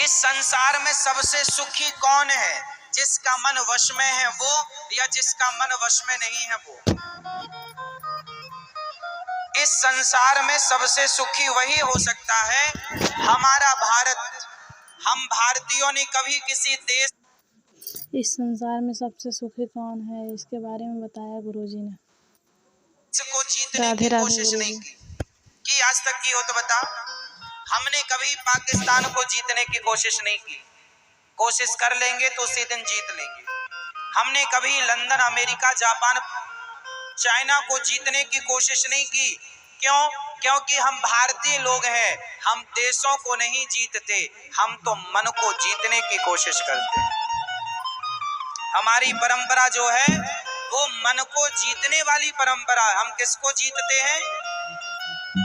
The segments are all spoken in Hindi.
इस संसार में सबसे सुखी कौन है? जिसका मन वश में है वो, या जिसका मन वश में नहीं है वो? इस संसार में सबसे सुखी वही हो सकता है हमारा भारत। हम भारतीयों ने कभी किसी देश इस संसार में सबसे सुखी कौन है, इसके बारे में बताया गुरुजी ने। को जीतने की कोशिश नहीं की आज तक की हो तो बता। हमने कभी पाकिस्तान को जीतने की कोशिश नहीं की। कोशिश कर लेंगे तो उसी दिन जीत लेंगे। हमने कभी लंदन, अमेरिका, जापान, चाइना को जीतने की कोशिश नहीं की। क्यों? क्योंकि हम भारतीय लोग हैं। हम देशों को नहीं जीतते, हम तो मन को जीतने की कोशिश करते हैं। हमारी परंपरा जो है वो मन को जीतने वाली परंपरा है। हम किसको जीतते हैं?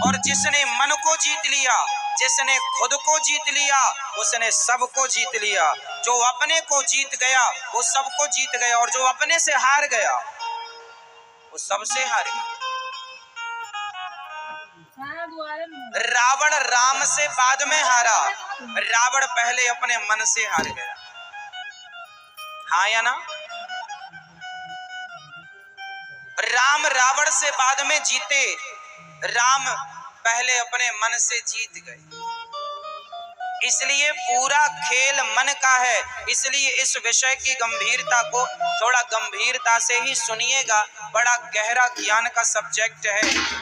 और जिसने मन को जीत लिया, जिसने खुद को जीत लिया, उसने सबको जीत लिया। जो अपने को जीत गया वो सबको जीत गया, और जो अपने से हार गया वो सबसे हार गया। रावण राम से बाद में हारा, रावण पहले अपने मन से हार गया। हाँ या ना? राम रावण से बाद में जीते, राम पहले अपने मन से जीत गए। इसलिए पूरा खेल मन का है। इसलिए इस विषय की गंभीरता को थोड़ा गंभीरता से ही सुनिएगा। बड़ा गहरा ज्ञान का सब्जेक्ट है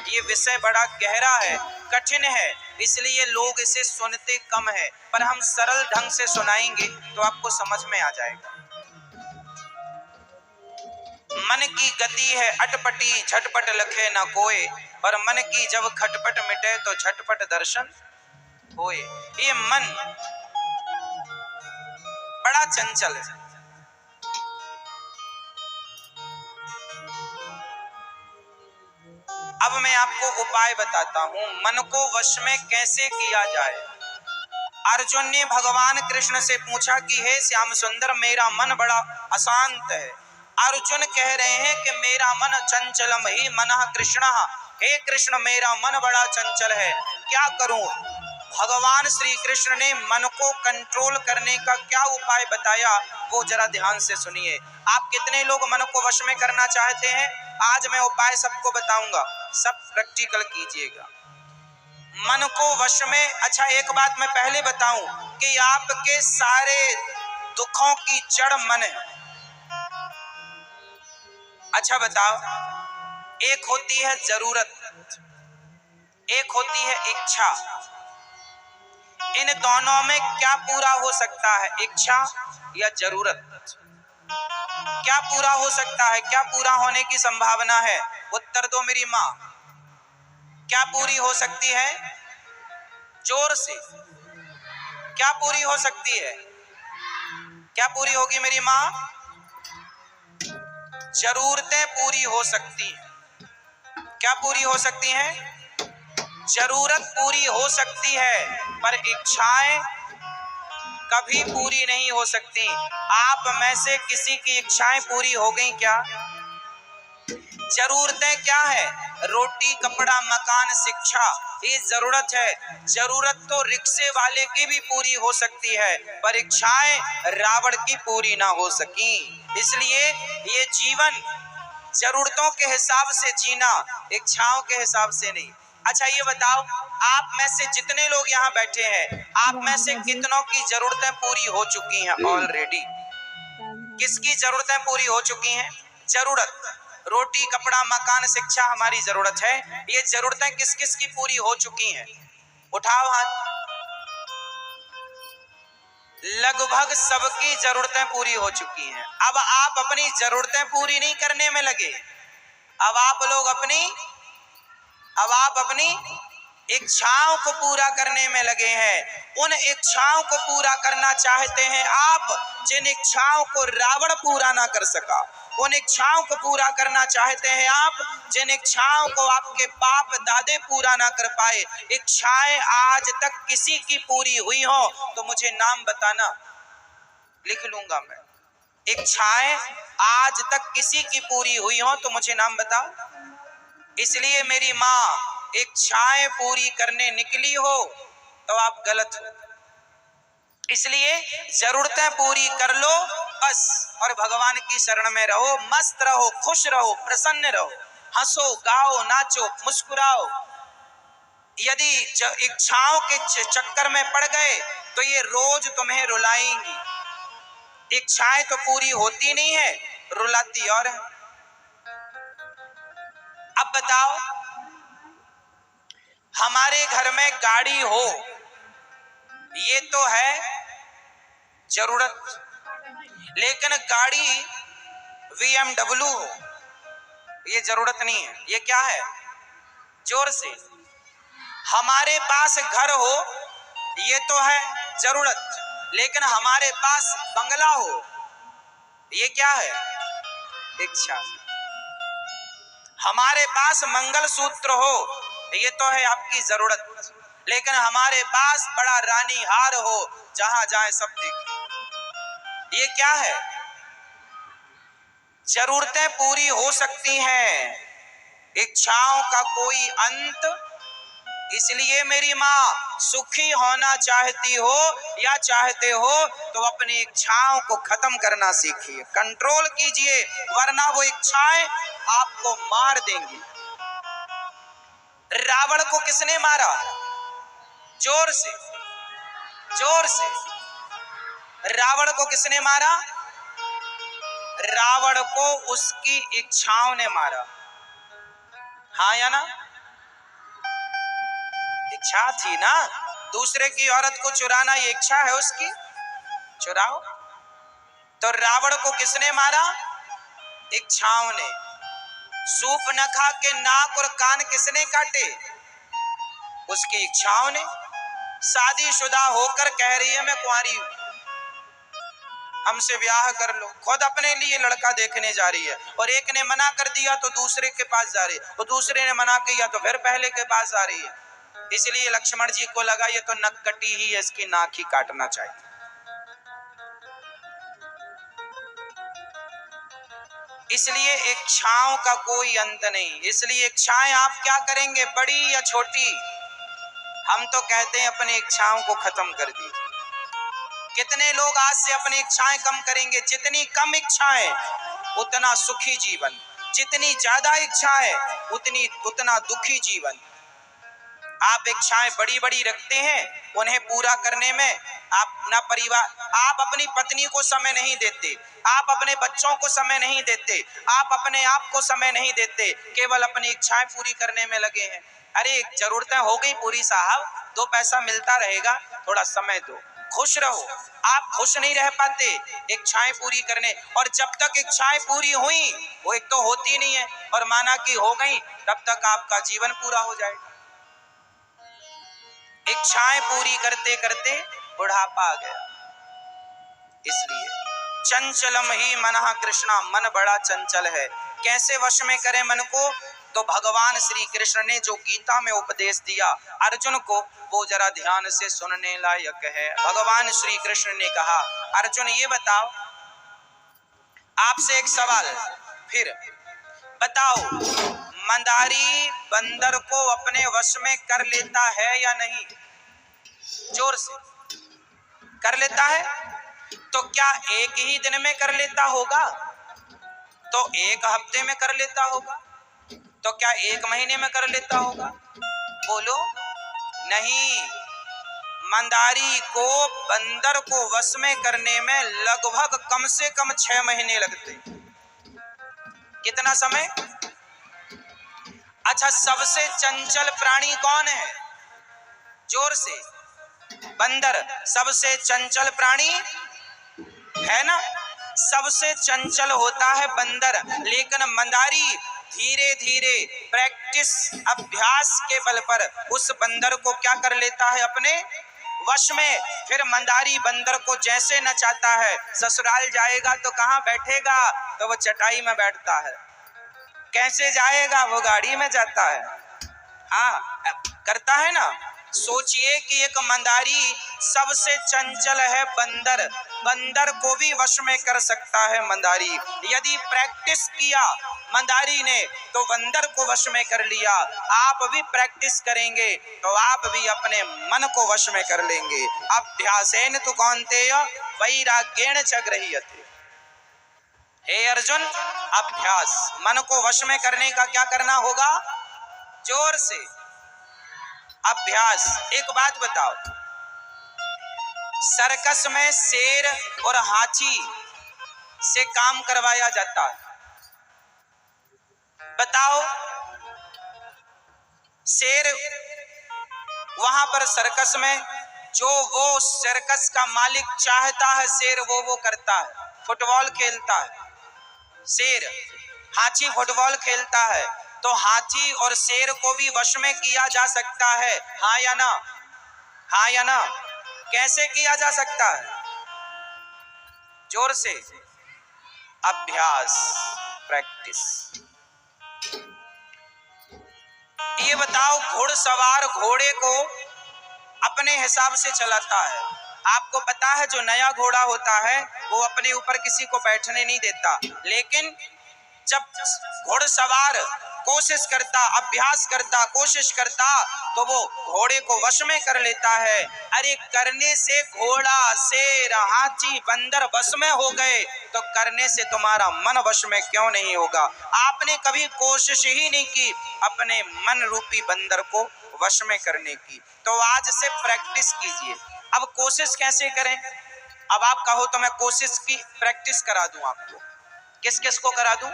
ये विषय, बड़ा गहरा है, कठिन है, इसलिए लोग इसे सुनते कम है। पर हम सरल ढंग से सुनाएंगे तो आपको समझ में आ जाएगा। मन की गति है अटपटी, झटपट लखे न कोय, पर मन की जब खटपट मिटे तो झटपट दर्शन होए। ये मन बड़ा चंचल है। अब मैं आपको उपाय बताता हूं, मन को वश में कैसे किया जाए। अर्जुन ने भगवान कृष्ण से पूछा कि हे श्याम सुंदर, मेरा मन बड़ा अशांत है। अर्जुन कह रहे हैं कि मेरा मन चंचलम ही मनः कृष्ण। हे कृष्ण, मेरा मन बड़ा चंचल है, क्या करूं? भगवान श्री कृष्ण ने मन को कंट्रोल करने का क्या उपाय बताया, वो जरा ध्यान से सुनिए। आप कितने लोग मन को वश में करना चाहते हैं? आज मैं उपाय सबको बताऊंगा, सब प्रैक्टिकल कीजिएगा। मन को वश में, अच्छा एक बात मैं पहले बताऊं कि आपके सारे दुखों की जड़ मन है। अच्छा बताओ, एक होती है जरूरत, एक होती है इच्छा। इन दोनों में क्या पूरा हो सकता है, इच्छा या जरूरत? क्या पूरा हो सकता है? क्या पूरा होने की संभावना है? उत्तर दो मेरी माँ। क्या पूरी हो सकती है? जोर से। क्या पूरी हो सकती है? क्या पूरी होगी मेरी माँ? जरूरतें पूरी हो सकती हैं। क्या पूरी हो सकती हैं? जरूरत पूरी हो सकती है, पर इच्छाएं कभी पूरी नहीं हो सकती। आप में से किसी की इच्छाएं पूरी हो गई क्या? जरूरतें क्या है? रोटी, कपड़ा, मकान, शिक्षा, ये जरूरत है। जरूरत तो रिक्शे वाले की भी पूरी हो सकती है, पर इच्छाएं रावण की पूरी ना हो सकी। इसलिए ये जीवन जरूरतों के हिसाब से जीना, इच्छाओं के हिसाब से नहीं। अच्छा ये बताओ, आप में से जितने लोग यहाँ बैठे हैं, आप में से कितनों की जरूरतें पूरी हो चुकी हैं ऑलरेडी? किसकी जरूरतें पूरी हो चुकी हैं? जरूरत, रोटी, कपड़ा, मकान, शिक्षा हमारी जरूरत है। ये जरूरतें किस किस की पूरी हो चुकी हैं? उठाओ हाथ। लगभग सबकी जरूरतें पूरी हो चुकी हैं। अब आप अपनी जरूरतें पूरी नहीं करने में लगे, अब आप अपनी इच्छाओं को पूरा करने में लगे हैं। उन इच्छाओं को पूरा करना चाहते हैं आप जिन इच्छाओं को रावण पूरा ना कर सका। उन इच्छाओं को पूरा करना चाहते हैं आप जिन इच्छाओं को आपके बाप दादे पूरा ना कर पाए। इच्छाएं आज तक किसी की पूरी हुई हो तो मुझे नाम बताना, लिख लूंगा मैं। इच्छाएं आज तक किसी की पूरी हुई हो तो मुझे नाम बताओ। इसलिए मेरी माँ, इच्छाएं पूरी करने निकली हो तो आप गलत हो। इसलिए जरूरतें पूरी कर लो बस, और भगवान की शरण में रहो, मस्त रहो, खुश रहो, प्रसन्न रहो, हंसो, गाओ, नाचो, मुस्कुराओ। यदि इच्छाओं के चक्कर में पड़ गए तो ये रोज तुम्हें रुलाएंगी। इच्छाएं तो पूरी होती नहीं है, रुलाती और है। अब बताओ, हमारे घर में गाड़ी हो ये तो है जरूरत, लेकिन गाड़ी BMW हो ये जरूरत नहीं है। ये क्या है? जोर से। हमारे पास घर हो ये तो है जरूरत, लेकिन हमारे पास बंगला हो ये क्या है? इच्छा। हमारे पास मंगलसूत्र हो ये तो है आपकी जरूरत, लेकिन हमारे पास बड़ा रानी हार हो जहां जाए सब देखे ये क्या है? जरूरतें पूरी हो सकती हैं, इच्छाओं का कोई अंत। इसलिए मेरी माँ, सुखी होना चाहती हो या चाहते हो तो अपनी इच्छाओं को खत्म करना सीखिए, कंट्रोल कीजिए, वरना वो इच्छाएं आपको मार देंगी। रावण को किसने मारा? जोर से, जोर से। रावण को किसने मारा? रावण को उसकी इच्छाओं ने मारा। हाँ या ना? इच्छा थी ना, दूसरे की औरत को चुराना ये इच्छा है उसकी, चुराओ। तो रावण को किसने मारा? इच्छाओं ने। सूर्पनखा के नाक और कान किसने काटे? उसकी इच्छाओं ने। शादीशुदा होकर कह रही है मैं कुंवारी हूं, हमसे ब्याह कर लो, खुद अपने लिए लड़का देखने जा रही है, और एक ने मना कर दिया तो दूसरे के पास जा रही है, और दूसरे ने मना किया तो फिर पहले के पास आ रही है। इसलिए लक्ष्मण जी को लगा ये तो नक्कटी ही है, इसकी नाक ही काटना चाहिए। इसलिए इच्छाओं का कोई अंत नहीं। इसलिए इच्छाएं आप क्या करेंगे, बड़ी या छोटी? हम तो कहते हैं अपनी इच्छाओं को खत्म कर दीजिए। कितने लोग आज से अपनी इच्छाएं कम करेंगे? जितनी कम इच्छाएं उतना सुखी जीवन, जितनी ज्यादा इच्छाएं उतना दुखी जीवन। आप इच्छाएं बड़ी बड़ी रखते हैं, उन्हें पूरा करने में अपना परिवार, आप अपनी पत्नी को समय नहीं देते, आप अपने बच्चों को समय नहीं देते, आप अपने आप को समय नहीं देते, केवल अपनी इच्छाएं पूरी करने में लगे हैं। अरे जरूरतें हो गई पूरी साहब, 2 पैसा मिलता रहेगा, थोड़ा समय दो, खुश रहो। आप खुश नहीं रह पाते इच्छाएं पूरी करने, और जब तक इच्छाएं पूरी हुई, वो एक तो होती नहीं है, और माना कि हो गई, तब तक आपका जीवन पूरा हो जाएगा। इच्छाएं पूरी करते करते बुढ़ापा आ गया। इसलिए चंचलम ही मनः कृष्णा, मन बड़ा चंचल है। कैसे वश में करें मन को? तो भगवान श्री कृष्ण ने जो गीता में उपदेश दिया अर्जुन को, वो जरा ध्यान से सुनने लायक है। भगवान श्री कृष्ण ने कहा, अर्जुन ये बताओ, आपसे एक सवाल, फिर बताओ, मंदारी बंदर को अपने वश में कर लेता है या नहीं? जोर से। कर लेता है? तो क्या एक ही दिन में कर लेता होगा? तो एक हफ्ते में कर लेता होगा? तो क्या 1 महीने में कर लेता होगा? बोलो। नहीं, मंदारी को बंदर को वश में करने में लगभग कम से कम 6 महीने लगते। कितना समय? अच्छा, सबसे चंचल प्राणी कौन है? जोर से। बंदर सबसे चंचल प्राणी है ना, सबसे चंचल होता है बंदर। लेकिन मंदारी धीरे धीरे प्रैक्टिस, अभ्यास के बल पर उस बंदर को क्या कर लेता है अपने वश में। फिर मंदारी बंदर को जैसे नचाता है, ससुराल जाएगा तो कहाँ बैठेगा? तो वो चटाई में बैठता है। कैसे जाएगा? वो गाड़ी में जाता है। हाँ, करता है ना। सोचिए कि एक मंदारी सबसे चंचल है बंदर, बंदर को भी वश में कर सकता है मंदारी। यदि प्रैक्टिस किया मंदारी ने तो बंदर को वश में कर लिया। आप भी प्रैक्टिस करेंगे तो आप भी अपने मन को वश में कर लेंगे। अभ्यासेन तु कौन्तेय वैराग्येण च गृह्यते। हे अर्जुन, अभ्यास, मन को वश में करने का क्या करना होगा? जोर से अभ्यास। एक बात बताओ, सर्कस में शेर और हाथी से काम करवाया जाता है। बताओ, शेर वहां पर सर्कस में जो वो सर्कस का मालिक चाहता है शेर वो करता है। फुटबॉल खेलता है शेर, हाथी फुटबॉल खेलता है, तो हाथी और शेर को भी वश में किया जा सकता है, हाँ या ना? हाँ या ना? कैसे किया जा सकता है? जोर से अभ्यास, प्रैक्टिस। ये बताओ, घुड़सवार घोड़े को अपने हिसाब से चलाता है। आपको पता है जो नया घोड़ा होता है वो अपने ऊपर किसी को बैठने नहीं देता, लेकिन जब घुड़सवार कोशिश करता, अभ्यास करता, कोशिश करता तो वो घोड़े को वश में कर लेता है। अरे करने से घोड़ा, शेर, हाथी, बंदर वश में हो गए तो करने से तुम्हारा मन वश में क्यों नहीं होगा? आपने कभी कोशिश ही नहीं की अपने मन रूपी बंदर को वश में करने की। तो आज से प्रैक्टिस कीजिए। अब कोशिश कैसे करें? अब आप कहो तो मैं कोशिश की प्रैक्टिस करा दूं आपको। किस किस को करा दूं?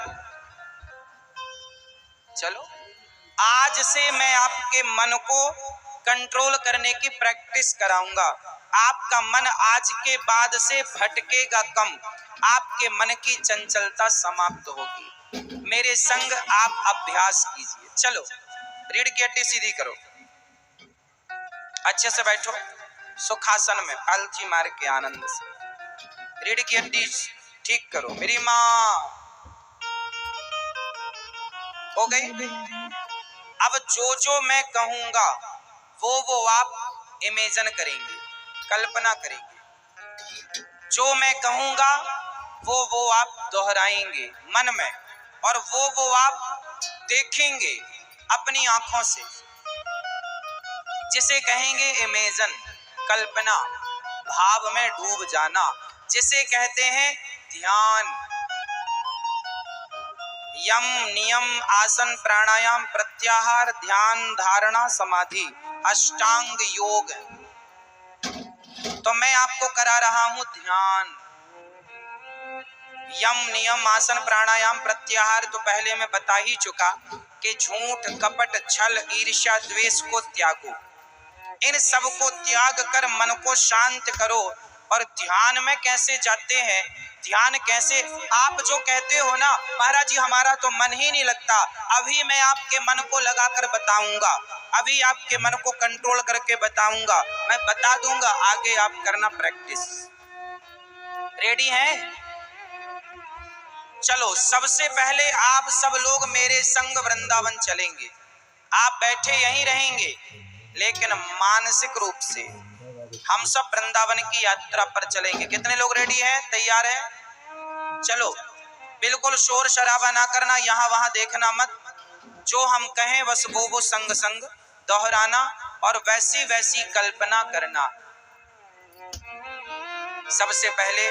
चलो, आज से मैं आपके मन को कंट्रोल करने की प्रैक्टिस कराऊंगा। आपका मन आज के बाद से भटकेगा कम, आपके मन की चंचलता समाप्त होगी। मेरे संग आप अभ्यास कीजिए। चलो, रीढ़ की हड्डी सीधी करो, अच्छे से बैठो सुखासन में, पालथी मार के आनंद से रीढ़ की हड्डी ठीक करो। मेरी माँ हो गई। अब जो मैं कहूंगा वो आप इमेजिन करेंगे, कल्पना करेंगे। जो मैं कहूंगा वो आप दोहराएंगे मन में, और वो आप देखेंगे अपनी आंखों से, जिसे कहेंगे इमेजिन, कल्पना, भाव में डूब जाना, जिसे कहते हैं ध्यान। यम, नियम, आसन, प्राणायाम, प्रत्याहार, ध्यान, धारणा, समाधि, अष्टांग योग। तो मैं आपको करा रहा हूं ध्यान। यम, नियम, आसन, प्राणायाम, प्रत्याहार तो पहले मैं बता ही चुका कि झूठ, कपट, छल, ईर्ष्या, द्वेष को त्यागो। इन सब को त्याग कर मन को शांत करो। और ध्यान में कैसे जाते हैं? ध्यान कैसे? आप जो कहते हो ना महाराज जी हमारा तो मन ही नहीं लगता, अभी मैं आपके मन को लगाकर बताऊंगा, अभी आपके मन को कंट्रोल करके बताऊंगा, मैं बता दूंगा, आगे आप करना प्रैक्टिस। रेडी हैं? चलो, सबसे पहले आप सब लोग मेरे संग वृंदावन चलेंगे। आप बैठे यहीं रहेंगे, लेकिन मानसिक रूप से हम सब वृंदावन की यात्रा पर चलेंगे। कितने लोग रेडी हैं, तैयार हैं? चलो, बिल्कुल शोर शराबा ना करना, यहाँ वहां देखना मत। जो हम कहें बस वो संग संग दोहराना और वैसी वैसी कल्पना करना। सबसे पहले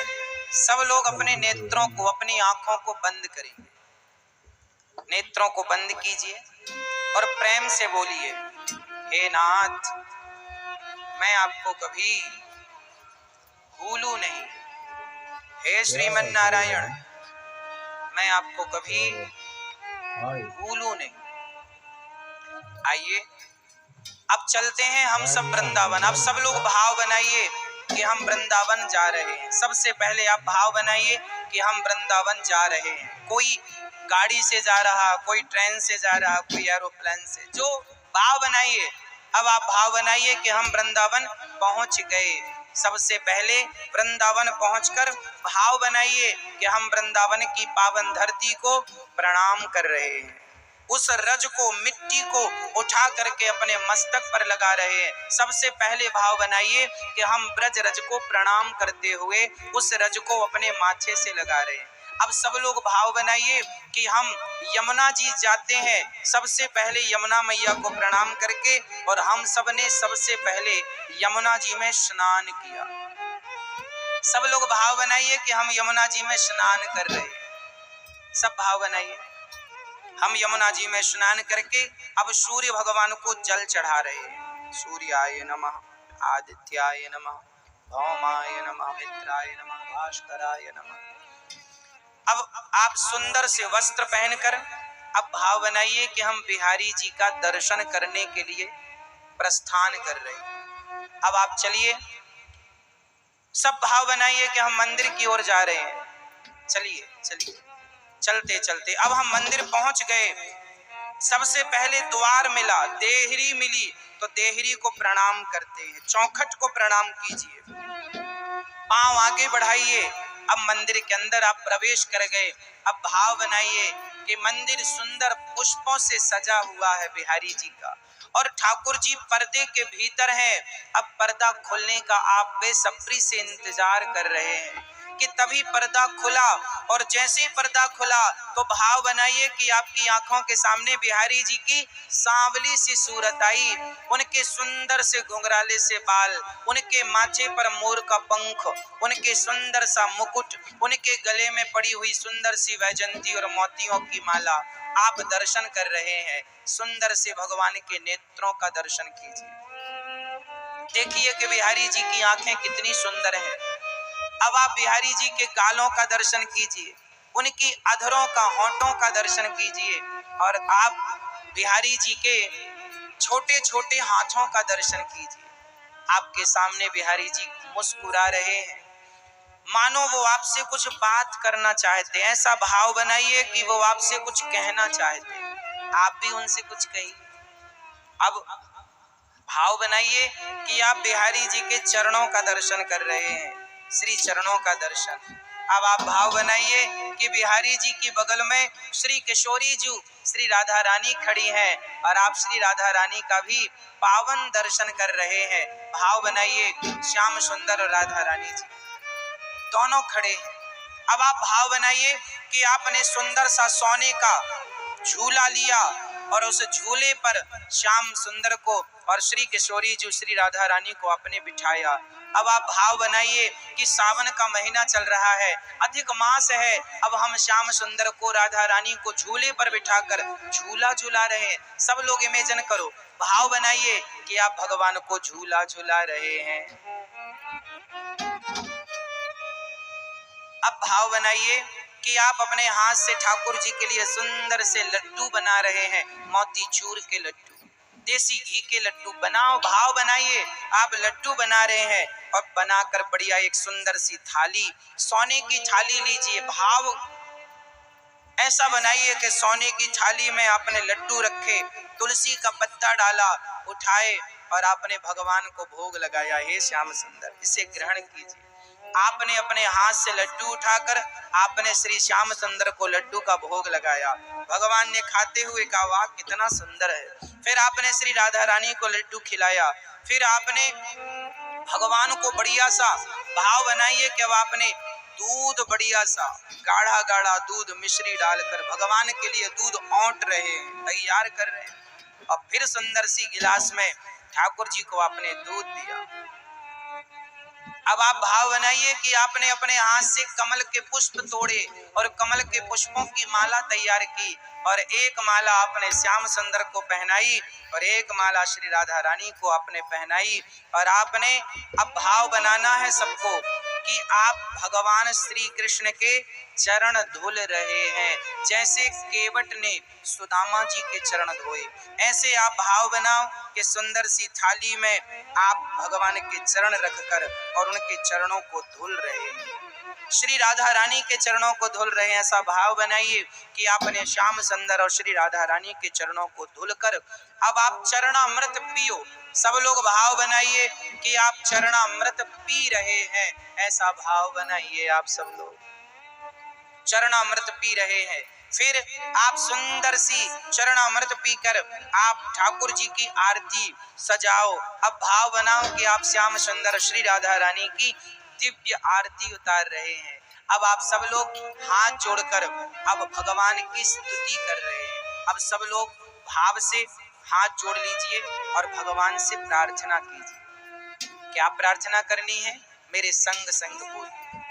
सब लोग अपने नेत्रों को, अपनी आंखों को बंद करेंगे। नेत्रों को बंद कीजिए और प्रेम से बोलिए, हे नाथ, मैं आपको कभी भूलूं नहीं। हे श्रीमन नारायण, मैं आपको कभी भूलूं नहीं। आइए अब चलते हैं हम सब वृंदावन। अब सब लोग भाव बनाइए कि हम वृंदावन जा रहे हैं। सबसे पहले आप भाव बनाइए कि हम वृंदावन जा रहे हैं। कोई गाड़ी से जा रहा, कोई ट्रेन से जा रहा, कोई एरोप्लेन से, जो भाव बनाइए। अब आप भाव बनाइए कि हम वृंदावन पहुंच गए। सबसे पहले वृंदावन पहुंचकर भाव बनाइए कि हम वृंदावन की पावन धरती को प्रणाम कर रहे हैं। उस रज को, मिट्टी को उठा करके अपने मस्तक पर लगा रहे हैं। सबसे पहले भाव बनाइए कि हम ब्रज रज को प्रणाम करते हुए उस रज को अपने माथे से लगा रहे हैं। अब सब लोग भाव बनाइए कि हम यमुना जी जाते हैं, सबसे पहले यमुना मैया को प्रणाम करके, और हम सब ने सबसे पहले यमुना जी में स्नान किया। सब लोग भाव बनाइए कि हम यमुना जी में स्नान कर रहे हैं। सब भाव बनाइए, हम यमुना जी में स्नान करके अब सूर्य भगवान को जल चढ़ा रहे हैं। सूर्याय नमः, आदित्याय नमः, भौमाय नमः, मित्राय नमः, भास्कराय नमः। अब आप सुंदर से वस्त्र पहनकर अब भाव बनाइए कि हम बिहारी जी का दर्शन करने के लिए प्रस्थान कर रहे हैं। अब आप चलिए, सब भाव बनाइए कि हम मंदिर की ओर जा रहे हैं। चलिए चलिए, चलते चलते अब हम मंदिर पहुंच गए। सबसे पहले द्वार मिला, देहरी मिली, तो देहरी को प्रणाम करते हैं। चौखट को प्रणाम कीजिए, पांव आगे बढ़ाइए। अब मंदिर के अंदर आप प्रवेश कर गए। अब भाव बनाइए कि मंदिर सुंदर पुष्पों से सजा हुआ है बिहारी जी का, और ठाकुर जी पर्दे के भीतर हैं। अब पर्दा खुलने का आप बेसब्री से इंतजार कर रहे हैं कि तभी पर्दा खुला, और जैसे ही पर्दा खुला तो भाव बनाइए कि आपकी आंखों के सामने बिहारी जी की सांवली सी सूरत आई। उनके सुंदर से घुंघराले से बाल, उनके माथे पर मोर का पंख, उनके सुंदर सा मुकुट, उनके गले में पड़ी हुई सुंदर सी वैजंती और मोतियों की माला, आप दर्शन कर रहे हैं। सुंदर से भगवान के नेत्रों का दर्शन कीजिए। देखिए कि बिहारी जी की आंखें कितनी सुंदर हैं। अब आप बिहारी जी के गालों का दर्शन कीजिए, उनकी अधरों का, होंठों का दर्शन कीजिए, और आप बिहारी जी के छोटे छोटे हाथों का दर्शन कीजिए। आपके सामने बिहारी जी मुस्कुरा रहे हैं, मानो वो आपसे कुछ बात करना चाहते हैं। ऐसा भाव बनाइए कि वो आपसे कुछ कहना चाहते हैं, आप भी उनसे कुछ कहिए। अब भाव बनाइए कि आप बिहारी जी के चरणों का दर्शन कर रहे हैं, श्री चरणों का दर्शन। अब आप भाव बनाइए कि बिहारी जी की बगल में श्री किशोरी जी, श्री राधा रानी खड़ी हैं, और आप श्री राधा रानी का भी पावन दर्शन कर रहे हैं। भाव बनाइए, श्याम सुंदर और राधा रानी जी दोनों खड़े हैं। अब आप भाव बनाइए कि आपने सुंदर सा सोने का झूला लिया, और उस झूले पर श्याम सुंदर को और श्री किशोरी जी, श्री राधा रानी को आपने बिठाया। अब आप भाव बनाइए कि सावन का महीना चल रहा है, अधिक मास है। अब हम श्याम सुंदर को, राधा रानी को झूले पर बिठाकर झूला झूला रहे हैं। सब लोग इमेजिन करो, भाव बनाइए कि आप भगवान को झूला झूला रहे हैं। अब भाव बनाइए कि आप अपने हाथ से ठाकुर जी के लिए सुंदर से लड्डू बना रहे हैं, मोती चूर के लड्डू, देसी घी के लड्डू बनाओ। भाव बनाइए, आप लड्डू बना रहे हैं, और बनाकर बढ़िया एक सुंदर सी थाली, सोने की थाली लीजिए। भाव ऐसा बनाइए कि सोने की थाली में आपने लड्डू रखे, तुलसी का पत्ता डाला, उठाए, और आपने भगवान को भोग लगाया। हे श्याम सुंदर, इसे ग्रहण कीजिए। आपने अपने हाथ से लड्डू उठाकर आपने श्री श्याम सुंदर को लड्डू का भोग लगाया। भगवान ने खाते हुए कहा, वाह कितना सुंदर है। फिर आपने श्री राधा रानी को लड्डू खिलाया। फिर आपने भगवान को बढ़िया सा भाव बनाइए कि अब आपने दूध बढ़िया सा गाढ़ा गाढ़ा दूध मिश्री डालकर भगवान के लिए दूध औंट रहे हैं, तैयार कर रहे हैं, और फिर सुंदर सी गिलास में ठाकुर जी को आपने दूध दिया। अब आप भाव बनाइए कि आपने अपने हाथ से कमल के पुष्प तोड़े और कमल के पुष्पों की माला तैयार की, और एक माला आपने श्याम सुंदर को पहनाई और एक माला श्री राधा रानी को आपने पहनाई। और आपने अब भाव बनाना है सबको कि आप भगवान श्री कृष्ण के चरण धुल रहे हैं। जैसे केवट ने सुदामा जी के चरण धोए, ऐसे आप भाव बनाओ कि सुंदर सी थाली में आप भगवान के चरण रखकर और उनके चरणों को धुल रहे हैं, श्री राधा रानी के चरणों को धुल रहे हैं। ऐसा भाव बनाइए कि आपने श्याम सुंदर और श्री राधा रानी के चरणों को धुलकर अब आप चरणामृत पियो। सब लोग भाव बनाइए कि आप चरणामृत पी रहे हैं। ऐसा भाव बनाइए, आप सब लोग चरणामृत पी रहे हैं। फिर आप सुंदर सी चरणामृत पीकर आप ठाकुर जी की आरती सजाओ। अब भाव बनाओ कि आप श्याम सुंदर श्री राधा रानी की दिव्य आरती उतार रहे हैं। अब आप सब लोग हाथ जोड़कर अब भगवान की स्तुति कर रहे हैं। अब सब लोग भाव से हाथ जोड़ लीजिए और भगवान से प्रार्थना कीजिए। क्या प्रार्थना करनी है? मेरे संग संग बोलिए।